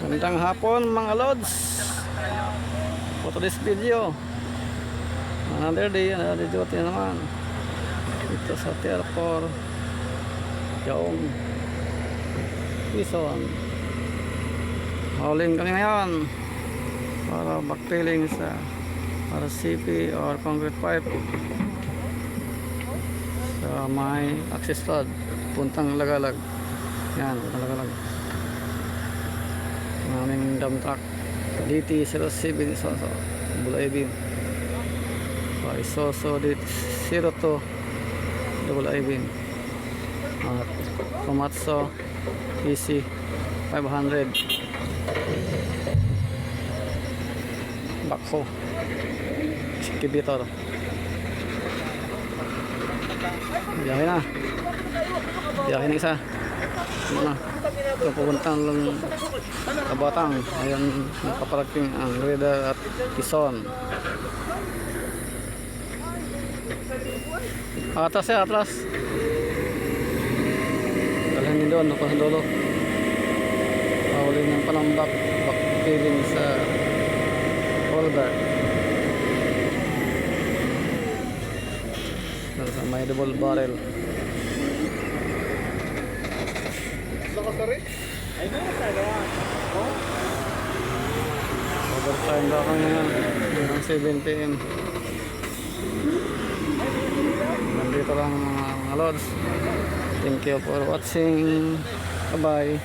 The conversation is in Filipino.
Magandang hapon mga lods. For today's video, another day, another duty naman dito sa Tier 4 Yaong Quezon. Hauling kami ngayon para backfilling sa RCP or concrete pipe sa may access road puntang Lagalag. Yan, puntang Lagalag. Naming dump truck DT07 Isoso Bulay Beam, Isoso DT02 Bulay Beam at Komatsu PC 500 backhoe excavator. Biyahe na isa. Ano na, ito pupuntang lang Kabatang. Ayan, nakaparating ang Reda at Quezon. Atras atras. Dalhin nyo doon, sa dulo. Huli ng palambak, backfilling sa Holder. Sa may double barrel. Overtime daw kami ng 7 PM. Nandito lang mga lods. Thank you for watching. Bye bye.